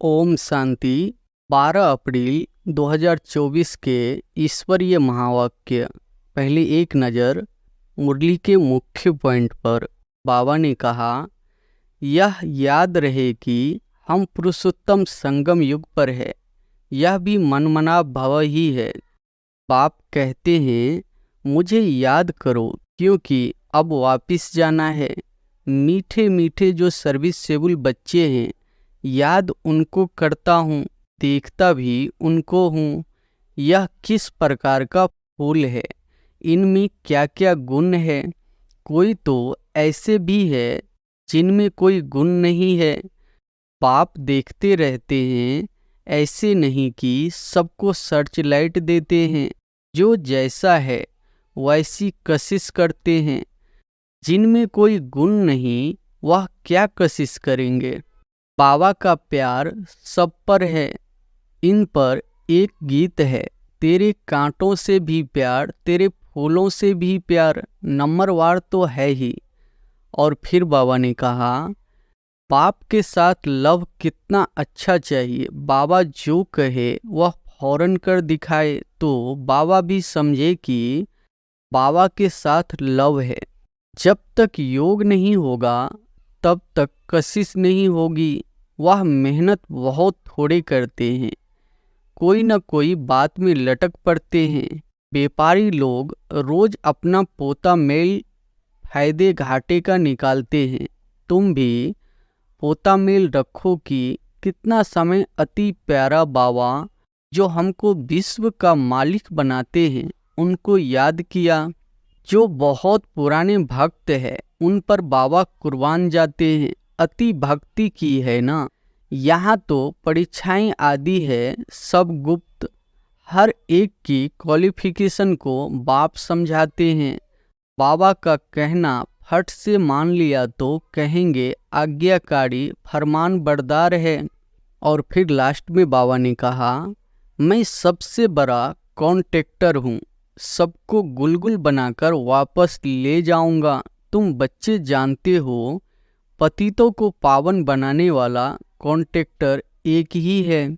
ओम शांति। 12 अप्रैल 2024 के ईश्वरीय महावाक्य। पहले एक नज़र मुरली के मुख्य पॉइंट पर। बाबा ने कहा, यह याद रहे कि हम पुरुषोत्तम संगम युग पर है। यह भी मनमनाभ भव ही है। बाप कहते हैं, मुझे याद करो क्योंकि अब वापिस जाना है। मीठे मीठे जो सर्विसेबल बच्चे हैं, याद उनको करता हूँ, देखता भी उनको हूँ। यह किस प्रकार का फूल है, इनमें क्या क्या गुण है। कोई तो ऐसे भी है जिनमें कोई गुण नहीं है। बाप देखते रहते हैं, ऐसे नहीं कि सबको सर्च लाइट देते हैं। जो जैसा है वैसी कशिश करते हैं। जिनमें कोई गुण नहीं, वह क्या कशिश करेंगे। बाबा का प्यार सब पर है। इन पर एक गीत है, तेरे कांटों से भी प्यार, तेरे फूलों से भी प्यार, नंबरवार तो है ही। और फिर बाबा ने कहा, बाप के साथ लव कितना अच्छा चाहिए। बाबा जो कहे वह फौरन कर दिखाए तो बाबा भी समझे कि बाबा के साथ लव है। जब तक योग नहीं होगा तब तक कशिश नहीं होगी। वह मेहनत बहुत थोड़े करते हैं, कोई न कोई बात में लटक पड़ते हैं। व्यापारी लोग रोज अपना पोता मेल फायदे घाटे का निकालते हैं। तुम भी पोता मेल रखो कि कितना समय अति प्यारा बाबा जो हमको विश्व का मालिक बनाते हैं उनको याद किया। जो बहुत पुराने भक्त है उन पर बाबा कुर्बान जाते हैं। अति भक्ति की है ना। यहाँ तो परीक्षाएं आदि है, सब गुप्त। हर एक की क्वालिफिकेशन को बाप समझाते हैं। बाबा का कहना फट से मान लिया तो कहेंगे आज्ञाकारी फरमान बरदार है। और फिर लास्ट में बाबा ने कहा, मैं सबसे बड़ा कॉन्ट्रैक्टर हूँ, सबको गुलगुल बनाकर वापस ले जाऊंगा। तुम बच्चे जानते हो, पतितों को पावन बनाने वाला कॉन्ट्रैक्टर एक ही है।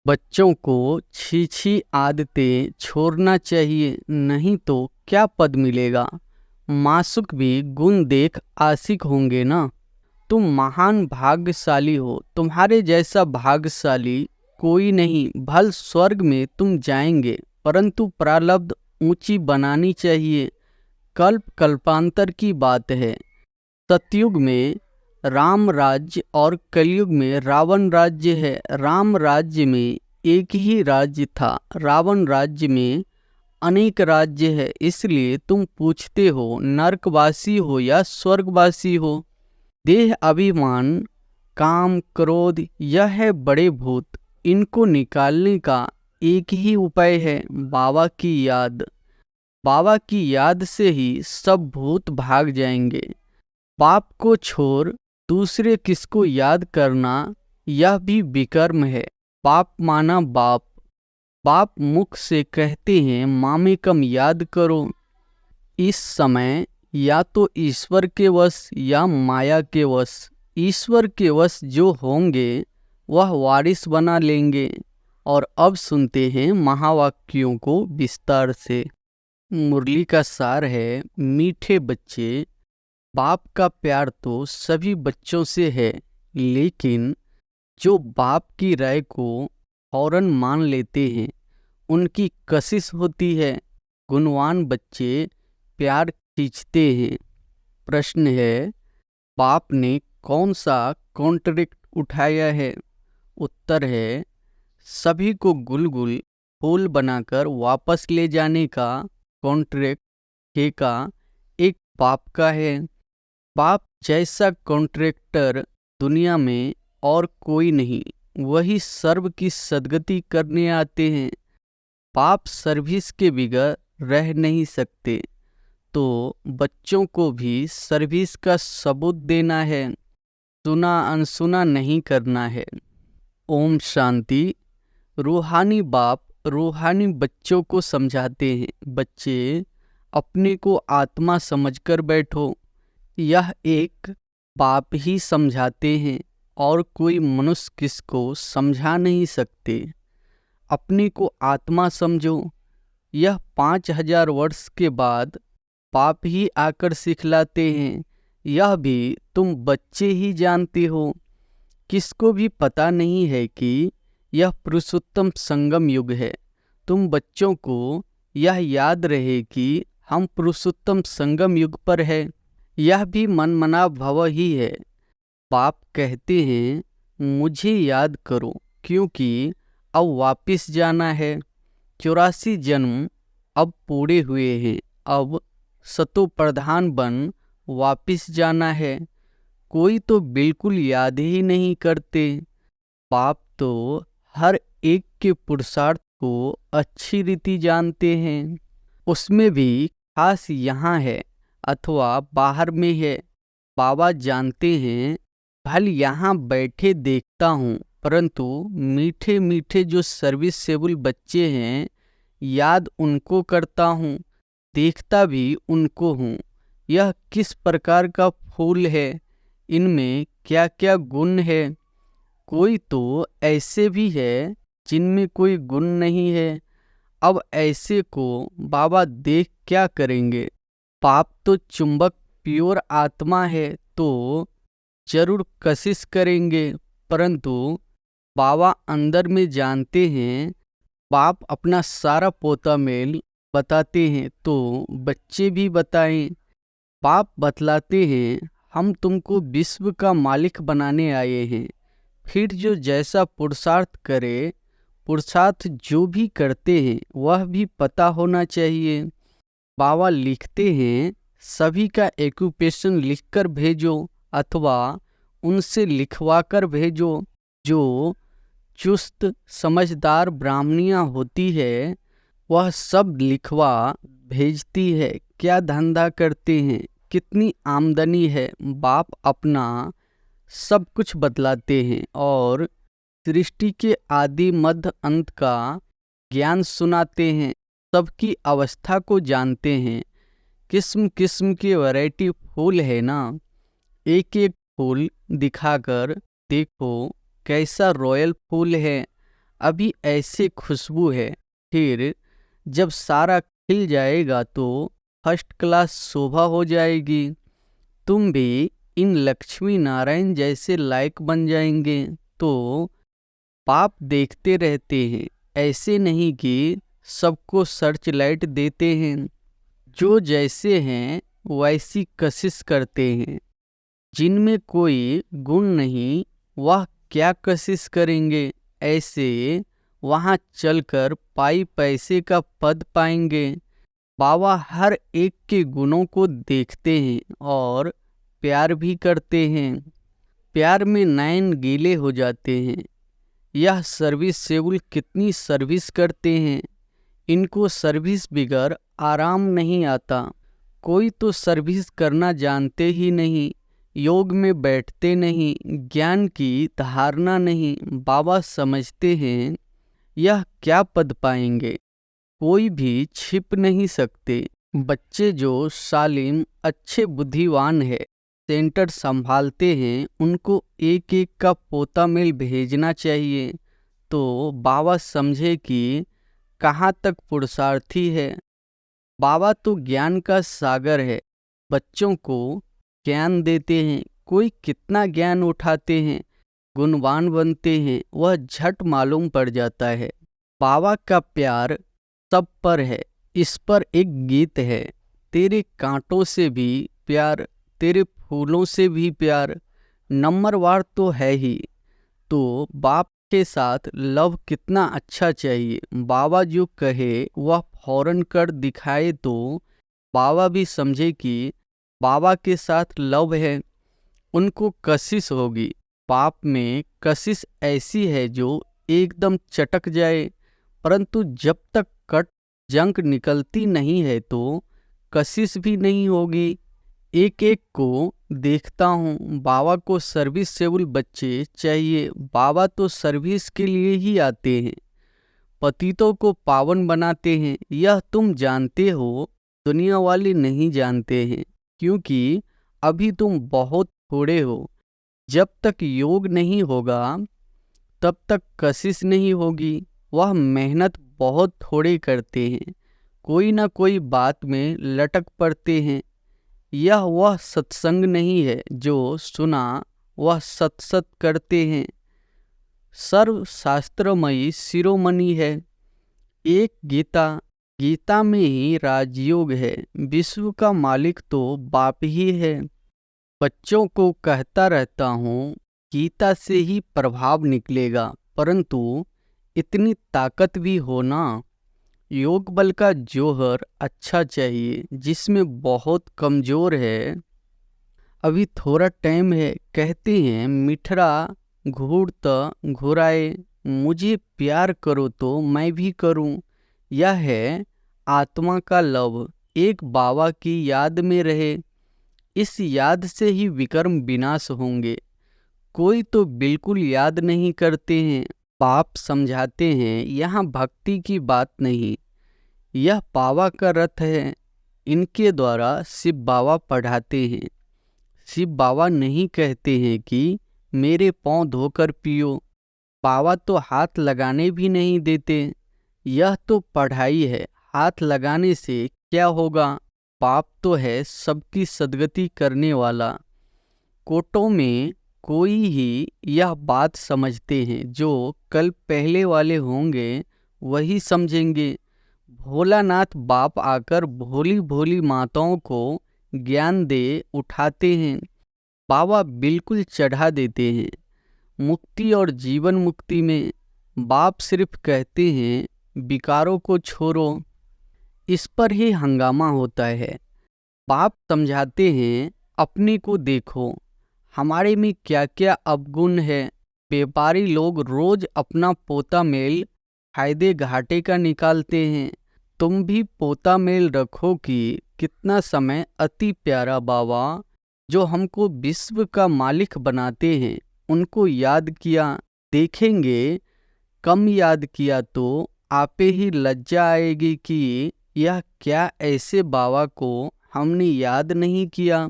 बच्चों को छी आदतें छोड़ना चाहिए, नहीं तो क्या पद मिलेगा। मासुक भी गुण देख आशिक होंगे ना। तुम महान भाग्यशाली हो, तुम्हारे जैसा भाग्यशाली कोई नहीं। भल स्वर्ग में तुम जाएंगे, परंतु प्रारब्ध ऊंची बनानी चाहिए। कल्प कल्पांतर की बात है। सतयुग में राम राज्य और कलयुग में रावण राज्य है। राम राज्य में एक ही राज्य था, रावण राज्य में अनेक राज्य है। इसलिए तुम पूछते हो नरकवासी हो या स्वर्गवासी हो। देह अभिमान काम क्रोध यह है बड़े भूत, इनको निकालने का एक ही उपाय है, बाबा की याद। बाबा की याद से ही सब भूत भाग जाएंगे। बाप को छोड़ दूसरे किसको याद करना, यह भी विकर्म है। बाप माना बाप। बाप मुख से कहते हैं मामे कम याद करो। इस समय या तो ईश्वर के वश या माया के वश। ईश्वर के वश जो होंगे वह वारिस बना लेंगे। और अब सुनते हैं महावाक्यों को विस्तार से। मुरली का सार है, मीठे बच्चे, बाप का प्यार तो सभी बच्चों से है, लेकिन जो बाप की राय को फौरन मान लेते हैं उनकी कशिश होती है। गुणवान बच्चे प्यार खींचते हैं। प्रश्न है, बाप ने कौन सा कॉन्ट्रैक्ट उठाया है। उत्तर है, सभी को गुलगुल फूल बनाकर वापस ले जाने का कॉन्ट्रैक्ट ठेका एक बाप का है। बाप जैसा कॉन्ट्रैक्टर दुनिया में और कोई नहीं, वही सर्व की सद्गति करने आते हैं। बाप सर्विस के बिगैर रह नहीं सकते, तो बच्चों को भी सर्विस का सबूत देना है, सुना अनसुना नहीं करना है। ओम शांति। रूहानी बाप रूहानी बच्चों को समझाते हैं, बच्चे अपने को आत्मा समझकर बैठो। यह एक बाप ही समझाते हैं। और कोई मनुष्य किसको समझा नहीं सकते। अपने को आत्मा समझो। यह 5000 वर्ष के बाद बाप ही आकर सिखलाते हैं। यह भी तुम बच्चे ही जानते हो। किसको भी पता नहीं है कि यह पुरुषोत्तम संगम युग है। तुम बच्चों को यह याद रहे कि हम पुरुषोत्तम संगम युग पर है। यह भी मनमना भव ही है। बाप कहते हैं मुझे याद करो, क्योंकि अब वापिस जाना है। 84 जन्म अब पूरे हुए हैं। अब सतो प्रधान बन वापिस जाना है। कोई तो बिल्कुल याद ही नहीं करते। बाप तो हर एक के पुरुषार्थ को अच्छी रीति जानते हैं। उसमें भी खास यहाँ है अथवा बाहर में है। बाबा जानते हैं भल यहाँ बैठे देखता हूँ, परंतु मीठे मीठे जो सर्विसेबल बच्चे हैं याद उनको करता हूँ, देखता भी उनको हूँ। यह किस प्रकार का फूल है, इनमें क्या क्या गुण है। कोई तो ऐसे भी है जिनमें कोई गुण नहीं है। अब ऐसे को बाबा देख क्या करेंगे। पाप तो चुंबक प्योर आत्मा है तो जरूर कशिश करेंगे, परंतु बाबा अंदर में जानते हैं। बाप अपना सारा पोता मेल बताते हैं तो बच्चे भी बताएं। बाप बतलाते हैं हम तुमको विश्व का मालिक बनाने आए हैं। फिर जो जैसा पुरुषार्थ करे, पुरुषार्थ जो भी करते हैं वह भी पता होना चाहिए। बाबा लिखते हैं सभी का एक्यूपेशन लिखकर भेजो अथवा उनसे लिखवा कर भेजो। जो चुस्त समझदार ब्राह्मणियाँ होती है वह सब लिखवा भेजती है। क्या धंधा करते हैं, कितनी आमदनी है, बाप अपना सब कुछ बतलाते हैं और सृष्टि के आदि मध्य अंत का ज्ञान सुनाते हैं। सबकी अवस्था को जानते हैं। किस्म किस्म के वैरायटी फूल है ना, एक एक फूल दिखाकर देखो कैसा रॉयल फूल है। अभी ऐसे खुशबू है, फिर जब सारा खिल जाएगा तो फर्स्ट क्लास शोभा हो जाएगी। तुम भी इन लक्ष्मी नारायण जैसे लायक बन जाएंगे। तो पाप देखते रहते हैं, ऐसे नहीं कि सबको सर्च लाइट देते हैं। जो जैसे हैं वैसी कशिश करते हैं। जिनमें कोई गुण नहीं वह क्या कशिश करेंगे। ऐसे वहाँ चलकर पाई पैसे का पद पाएंगे। बाबा हर एक के गुणों को देखते हैं और प्यार भी करते हैं। प्यार में नैन गीले हो जाते हैं। यह सर्विस सेवल कितनी सर्विस करते हैं। इनको सर्विस बिगर आराम नहीं आता। कोई तो सर्विस करना जानते ही नहीं, योग में बैठते नहीं, ज्ञान की धारणा नहीं। बाबा समझते हैं यह क्या पद पाएंगे, कोई भी छिप नहीं सकते। बच्चे जो सालिम अच्छे बुद्धिवान है, सेंटर संभालते हैं, उनको एक एक का पोता मेल भेजना चाहिए तो बाबा समझे कि कहाँ तक पुरुषार्थी है। बाबा तो ज्ञान का सागर है। बच्चों को ज्ञान देते हैं। कोई कितना ज्ञान उठाते हैं, गुणवान बनते हैं, वह झट मालूम पड़ जाता है। बाबा का प्यार सब पर है। इस पर एक गीत है, तेरे कांटों से भी प्यार, तेरे फूलों से भी प्यार, नंबरवार तो है ही। तो बाप के साथ लव कितना अच्छा चाहिए। बाबा जो कहे वह फौरन कर दिखाए तो बाबा भी समझे कि बाबा के साथ लव है, उनको कशिश होगी। बाप में कशिश ऐसी है जो एकदम चटक जाए, परंतु जब तक कट जंक निकलती नहीं है तो कशिश भी नहीं होगी। एक एक को देखता हूँ। बाबा को सर्विस सेवल बच्चे चाहिए। बाबा तो सर्विस के लिए ही आते हैं, पतितों को पावन बनाते हैं। यह तुम जानते हो, दुनिया वाले नहीं जानते हैं, क्योंकि अभी तुम बहुत थोड़े हो। जब तक योग नहीं होगा तब तक कशिश नहीं होगी। वह मेहनत बहुत थोड़े करते हैं, कोई ना कोई बात में लटक पड़ते हैं। यह वह सत्संग नहीं है जो सुना वह सत सत करते हैं। सर्व शास्त्रमयी शिरोमणि है एक गीता, गीता में ही राजयोग है। विश्व का मालिक तो बाप ही है। बच्चों को कहता रहता हूँ गीता से ही प्रभाव निकलेगा, परंतु इतनी ताकत भी हो ना। योग बल का जौहर अच्छा चाहिए जिसमें बहुत कमजोर है। अभी थोड़ा टाइम है, कहते हैं मिठरा घूरता घुराए। मुझे प्यार करो तो मैं भी करूं। यह है आत्मा का लव, एक बाबा की याद में रहे। इस याद से ही विकर्म विनाश होंगे। कोई तो बिल्कुल याद नहीं करते हैं। बाप समझाते हैं यहाँ भक्ति की बात नहीं, यह बाबा का रथ है। इनके द्वारा शिव बाबा पढ़ाते हैं। शिव बाबा नहीं कहते हैं कि मेरे पाँव धोकर पियो। बाबा तो हाथ लगाने भी नहीं देते। यह तो पढ़ाई है, हाथ लगाने से क्या होगा। बाप तो है सबकी सद्गति करने वाला। कोटों में कोई ही यह बात समझते हैं, जो कल पहले वाले होंगे वही समझेंगे। भोलानाथ बाप आकर भोली भोली माताओं को ज्ञान दे उठाते हैं। बाबा बिल्कुल चढ़ा देते हैं। मुक्ति और जीवन मुक्ति में बाप सिर्फ कहते हैं विकारों को छोड़ो। इस पर ही हंगामा होता है। बाप समझाते हैं अपने को देखो, हमारे में क्या क्या अवगुण है। व्यापारी लोग रोज अपना पोता मेल फायदे घाटे का निकालते हैं। तुम भी पोता मेल रखो कि कितना समय अति प्यारा बाबा जो हमको विश्व का मालिक बनाते हैं उनको याद किया। देखेंगे कम याद किया तो आपे ही लज्जा आएगी कि यह क्या ऐसे बाबा को हमने याद नहीं किया।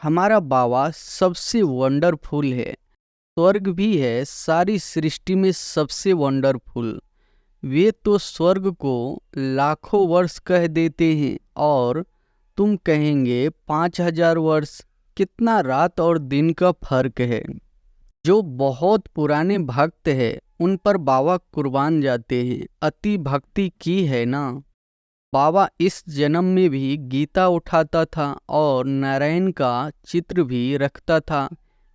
हमारा बाबा सबसे वंडरफुल है। स्वर्ग भी है सारी सृष्टि में सबसे वंडरफुल। वे तो स्वर्ग को लाखों वर्ष कह देते हैं और तुम कहेंगे 5000 वर्ष। कितना रात और दिन का फर्क है। जो बहुत पुराने भक्त है उन पर बाबा कुर्बान जाते हैं। अति भक्ति की है ना। बाबा इस जन्म में भी गीता उठाता था और नारायण का चित्र भी रखता था।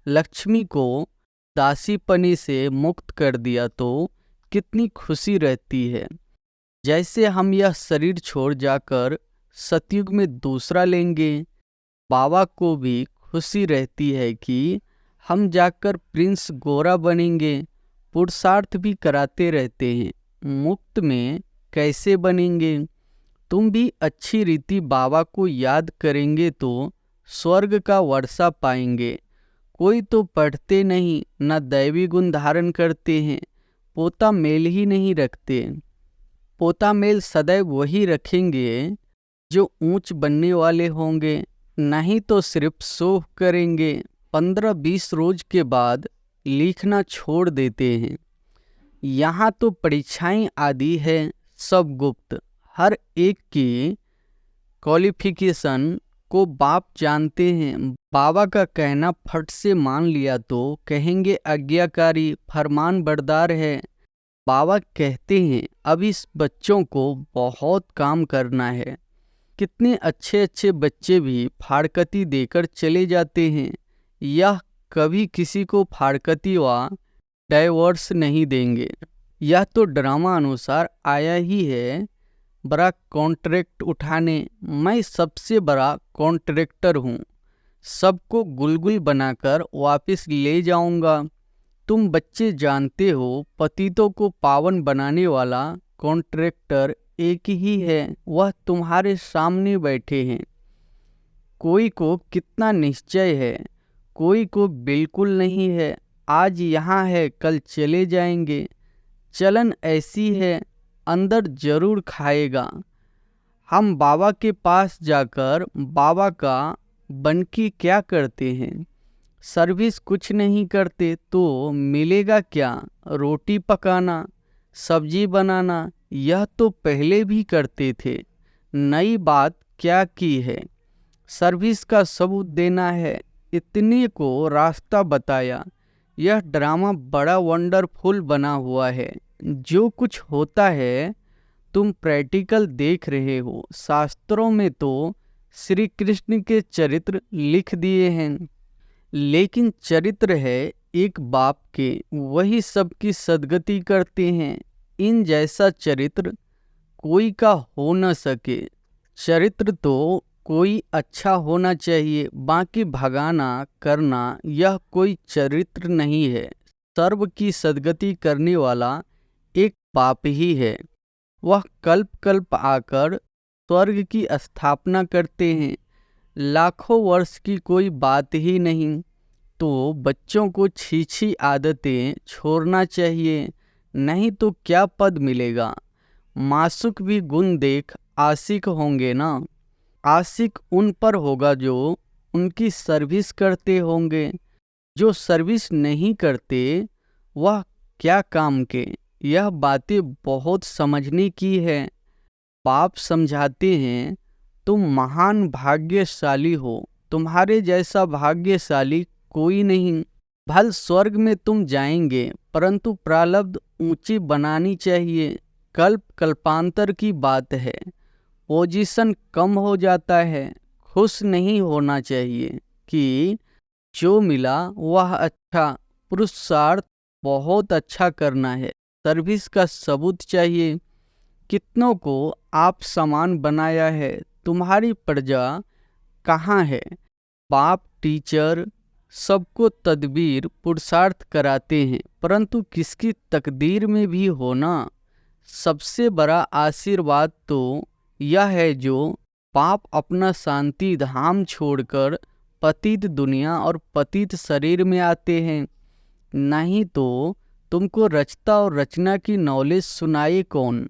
लक्ष्मी को दासीपने से मुक्त कर दिया तो कितनी खुशी रहती है। जैसे हम यह शरीर छोड़ जाकर सतयुग में दूसरा लेंगे। बाबा को भी खुशी रहती है कि हम जाकर प्रिंस गोरा बनेंगे। पुरुषार्थ भी कराते रहते हैं, मुक्त में कैसे बनेंगे। तुम भी अच्छी रीति बाबा को याद करेंगे तो स्वर्ग का वर्षा पाएंगे। कोई तो पढ़ते नहीं, न दैवी गुण धारण करते हैं, पोता मेल ही नहीं रखते। पोता मेल सदैव वही रखेंगे जो ऊंच बनने वाले होंगे, नहीं तो सिर्फ शोभ करेंगे। 15-20 रोज के बाद लिखना छोड़ देते हैं। यहाँ तो परीक्षाएं आदि है, सब गुप्त। हर एक की क्वालिफिकेशन को बाप जानते हैं। बाबा का कहना फट से मान लिया तो कहेंगे आज्ञाकारी फरमान बरदार है। बाबा कहते हैं अब इस बच्चों को बहुत काम करना है। कितने अच्छे अच्छे बच्चे भी फाड़कती देकर चले जाते हैं। यह कभी किसी को फाड़कती व डाइवोर्स नहीं देंगे। यह तो ड्रामा अनुसार आया ही है। बड़ा कॉन्ट्रैक्ट उठाने, मैं सबसे बड़ा कॉन्ट्रैक्टर हूँ। सबको गुलगुल बनाकर वापस ले जाऊंगा। तुम बच्चे जानते हो पतितों को पावन बनाने वाला कॉन्ट्रैक्टर एक ही है, वह तुम्हारे सामने बैठे हैं। कोई को कितना निश्चय है, कोई को बिल्कुल नहीं है। आज यहाँ है कल चले जाएंगे। चलन ऐसी है, अंदर जरूर खाएगा। हम बाबा के पास जाकर बाबा का बनकी क्या करते हैं। सर्विस कुछ नहीं करते तो मिलेगा क्या? रोटी पकाना, सब्जी बनाना, यह तो पहले भी करते थे। नई बात क्या की है? सर्विस का सबूत देना है। इतने को रास्ता बताया। यह ड्रामा बड़ा वंडरफुल बना हुआ है। जो कुछ होता है तुम प्रैक्टिकल देख रहे हो। शास्त्रों में तो श्री कृष्ण के चरित्र लिख दिए हैं, लेकिन चरित्र है एक बाप के, वही सबकी सद्गति करते हैं। इन जैसा चरित्र कोई का हो न सके। चरित्र तो कोई अच्छा होना चाहिए, बाकी भगाना करना यह कोई चरित्र नहीं है। सर्व की सद्गति करने वाला एक बाप ही है। वह कल्प कल्प आकर स्वर्ग की स्थापना करते हैं। लाखों वर्ष की कोई बात ही नहीं। तो बच्चों को छी आदतें छोड़ना चाहिए, नहीं तो क्या पद मिलेगा? मासूक भी गुण देख आशिक होंगे ना। आशिक उन पर होगा जो उनकी सर्विस करते होंगे। जो सर्विस नहीं करते वह क्या काम के? यह बातें बहुत समझने की है। बाप समझाते हैं, तुम महान भाग्यशाली हो। तुम्हारे जैसा भाग्यशाली कोई नहीं। भल स्वर्ग में तुम जाएंगे, परंतु प्रारब्ध ऊंची बनानी चाहिए। कल्प कल्पांतर की बात है। पोजीशन कम हो जाता है। खुश नहीं होना चाहिए कि जो मिला वह अच्छा। पुरुषार्थ बहुत अच्छा करना है। सर्विस का सबूत चाहिए। कितनों को आप समान बनाया है। तुम्हारी प्रजा कहाँ है? बाप टीचर सबको तदबीर पुरुषार्थ कराते हैं, परंतु किसकी तकदीर में भी होना। सबसे बड़ा आशीर्वाद तो यह है जो पाप अपना शांति धाम छोड़कर पतित दुनिया और पतित शरीर में आते हैं। नहीं तो तुमको रचता और रचना की नॉलेज सुनाए कौन?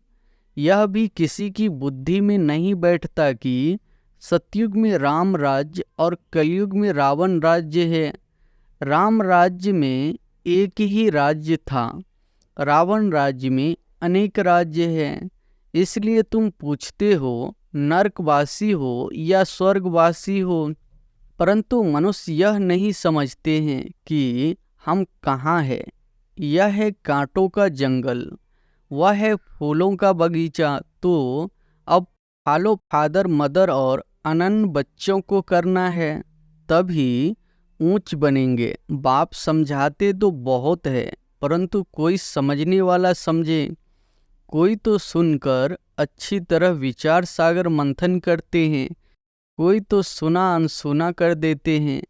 यह भी किसी की बुद्धि में नहीं बैठता कि सतयुग में राम राज्य और कलयुग में रावण राज्य है। राम राज्य में एक ही राज्य था, रावण राज्य में अनेक राज्य हैं। इसलिए तुम पूछते हो नरकवासी हो या स्वर्गवासी हो, परंतु मनुष्य यह नहीं समझते हैं कि हम कहाँ हैं। यह है कांटों का जंगल, वह है फूलों का बगीचा। तो अब फॉलो फादर मदर और अनन्य बच्चों को करना है, तभी ऊंच बनेंगे। बाप समझाते तो बहुत है, परंतु कोई समझने वाला समझे। कोई तो सुनकर अच्छी तरह विचार सागर मंथन करते हैं, कोई तो सुना अनसुना कर देते हैं।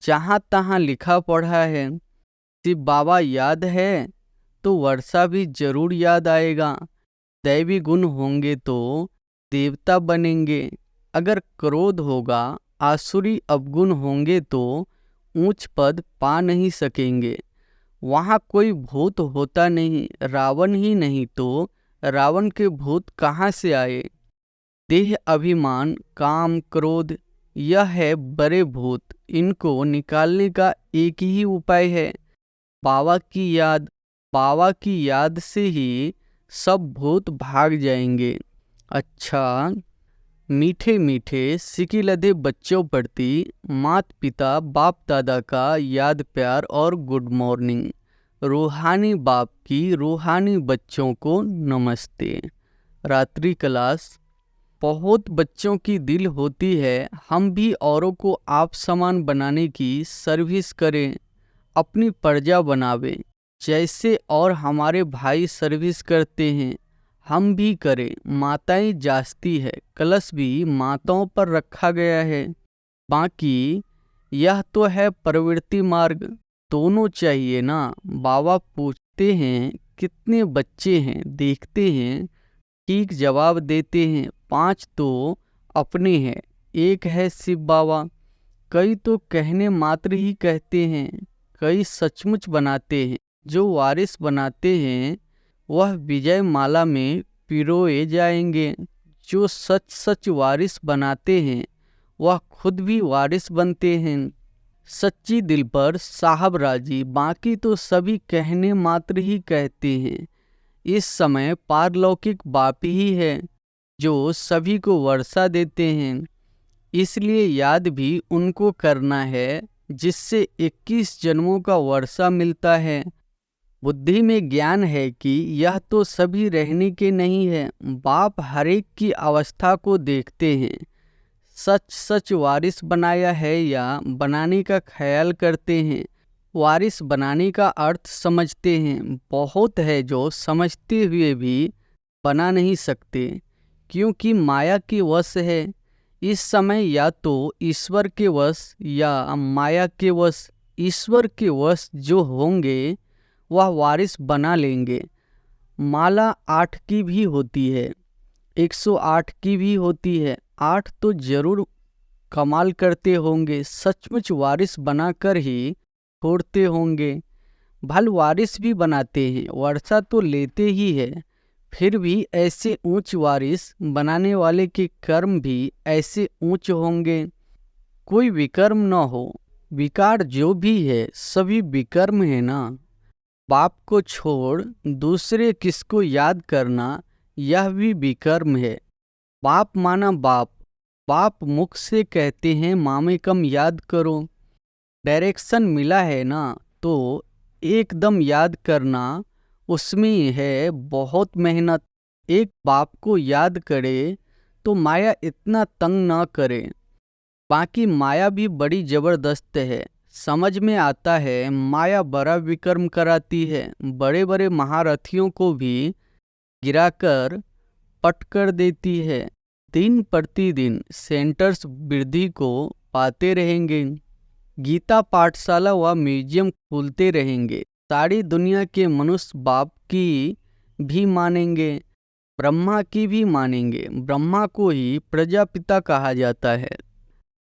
जहाँ तहाँ लिखा पढ़ा है। शिव बाबा याद है तो वर्षा भी जरूर याद आएगा। दैवी गुण होंगे तो देवता बनेंगे। अगर क्रोध होगा, आसुरी अवगुण होंगे तो ऊंच पद पा नहीं सकेंगे। वहाँ कोई भूत होता नहीं। रावण ही नहीं तो रावण के भूत कहाँ से आए? देह अभिमान काम क्रोध, यह है बड़े भूत। इनको निकालने का एक ही उपाय है, बाबा की याद। बाबा की याद से ही सब भूत भाग जाएंगे। अच्छा, मीठे मीठे सिकिलधे बच्चों प्रति मात पिता बाप दादा का याद प्यार और गुड मॉर्निंग। रूहानी बाप की रूहानी बच्चों को नमस्ते। रात्रि क्लास। बहुत बच्चों की दिल होती है हम भी औरों को आप समान बनाने की सर्विस करें, अपनी प्रजा बनावें। जैसे और हमारे भाई सर्विस करते हैं हम भी करें। माताएं जाचती है, कलश भी माताओं पर रखा गया है। बाकी यह तो है प्रवृत्ति मार्ग। दोनों चाहिए ना। बाबा पूछते हैं कितने बच्चे हैं, देखते हैं, ठीक जवाब देते हैं 5 तो अपने हैं, एक है शिव बाबा। कई तो कहने मात्र ही कहते हैं, कई सचमुच बनाते हैं। जो वारिस बनाते हैं वह विजय माला में पिरोए जाएंगे। जो सच सच वारिस बनाते हैं वह खुद भी वारिस बनते हैं। सच्ची दिल पर साहब राजी, बाकी तो सभी कहने मात्र ही कहते हैं। इस समय पारलौकिक बाप ही है जो सभी को वर्षा देते हैं, इसलिए याद भी उनको करना है जिससे 21 जन्मों का वर्षा मिलता है। बुद्धि में ज्ञान है कि यह तो सभी रहने के नहीं है। बाप हरेक की अवस्था को देखते हैं। सच सच वारिस बनाया है या बनाने का ख्याल करते हैं। वारिस बनाने का अर्थ समझते हैं। बहुत है जो समझते हुए भी बना नहीं सकते, क्योंकि माया के वश है। इस समय या तो ईश्वर के वश या माया के वश। ईश्वर के वश जो होंगे वह वारिस बना लेंगे। माला 8 की भी होती है, 108 की भी होती है। 8 तो जरूर कमाल करते होंगे, सचमुच वारिस बनाकर ही छोड़ते होंगे। भल वारिस भी बनाते हैं, वर्षा तो लेते ही है। फिर भी ऐसे ऊंच वारिस बनाने वाले के कर्म भी ऐसे ऊंच होंगे। कोई विकर्म न हो। विकार जो भी है सभी विकर्म है ना। बाप को छोड़ दूसरे किसको याद करना, यह भी विकर्म है। बाप माना बाप। बाप मुख से कहते हैं मामे कम याद करो। डायरेक्शन मिला है ना, तो एकदम याद करना, उसमें है बहुत मेहनत। एक बाप को याद करे तो माया इतना तंग ना करे। बाकी माया भी बड़ी जबरदस्त है। समझ में आता है माया बड़ा विक्रम कराती है। बड़े बड़े महारथियों को भी गिराकर पट कर देती है। दिन प्रतिदिन सेंटर्स वृद्धि को पाते रहेंगे। गीता पाठशाला व म्यूजियम खुलते रहेंगे। सारी दुनिया के मनुष्य बाप की भी मानेंगे, ब्रह्मा की भी मानेंगे। ब्रह्मा को ही प्रजापिता कहा जाता है।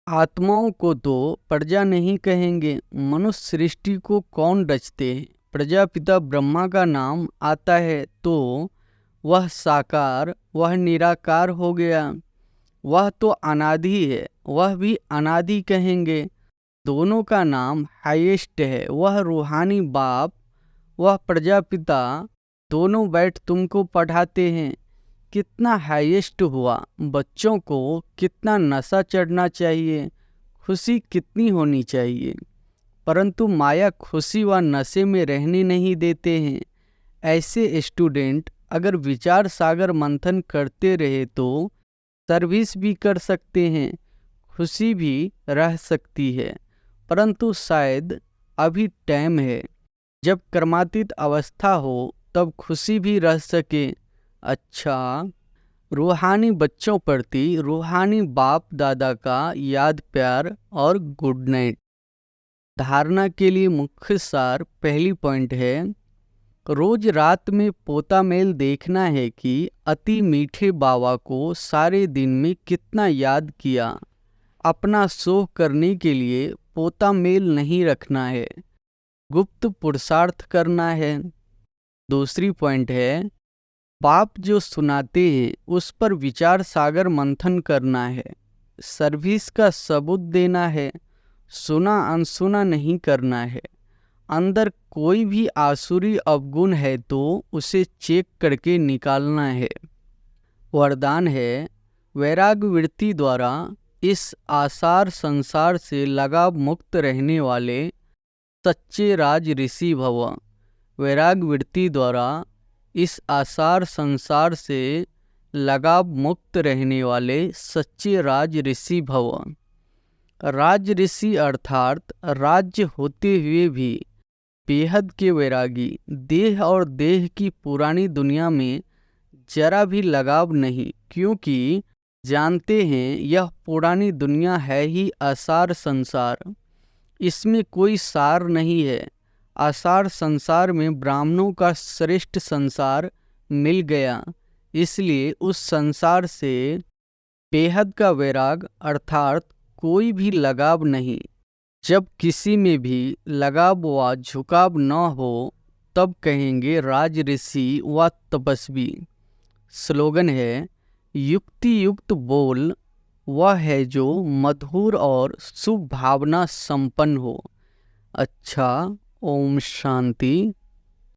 आत्माओं को तो प्रजा नहीं कहेंगे। मनुष्य सृष्टि को कौन रचते हैं? प्रजापिता ब्रह्मा का नाम आता है तो वह साकार, वह निराकार हो गया। वह तो अनादि है, वह भी अनादि कहेंगे। दोनों का नाम हाईएस्ट है। वह रूहानी बाप, वह प्रजापिता, दोनों बैठ तुमको पढ़ाते हैं। कितना हाईएस्ट हुआ। बच्चों को कितना नशा चढ़ना चाहिए, खुशी कितनी होनी चाहिए, परंतु माया खुशी व नशे में रहने नहीं देते हैं। ऐसे स्टूडेंट अगर विचार सागर मंथन करते रहे तो सर्विस भी कर सकते हैं, खुशी भी रह सकती है। परंतु शायद अभी टाइम है जब कर्मातीत अवस्था हो तब खुशी भी रह सके। अच्छा, रूहानी बच्चों प्रति रूहानी बाप दादा का याद प्यार और गुड नाइट। धारणा के लिए मुख्य सार पहली पॉइंट है, रोज रात में पोता मेल देखना है कि अति मीठे बाबा को सारे दिन में कितना याद किया। अपना सोह करने के लिए पोता मेल नहीं रखना है, गुप्त पुरुषार्थ करना है। दूसरी पॉइंट है, बाप जो सुनाते हैं उस पर विचार सागर मंथन करना है, सर्विस का सबूत देना है, सुना अनसुना नहीं करना है। अंदर कोई भी आसुरी अवगुण है तो उसे चेक करके निकालना है। वरदान है, वैराग्य वृत्ति द्वारा इस आसार संसार से लगाव मुक्त रहने वाले सच्चे राज ऋषि भव। वैराग्य वृत्ति द्वारा इस आसार संसार से लगाव मुक्त रहने वाले सच्चे राज ऋषि भव। राज ऋषि अर्थात राज्य होते हुए भी बेहद के वैरागी, देह और देह की पुरानी दुनिया में जरा भी लगाव नहीं, क्योंकि जानते हैं यह पुरानी दुनिया है ही आसार संसार, इसमें कोई सार नहीं है। आसार संसार में ब्राह्मणों का श्रेष्ठ संसार मिल गया, इसलिए उस संसार से बेहद का वैराग अर्थात कोई भी लगाव नहीं। जब किसी में भी लगाव व झुकाव न हो तब कहेंगे राज ऋषि व तपस्वी। स्लोगन है, युक्ति युक्त बोल वह है जो मधुर और शुभ भावना संपन्न हो। अच्छा, ओम शांति।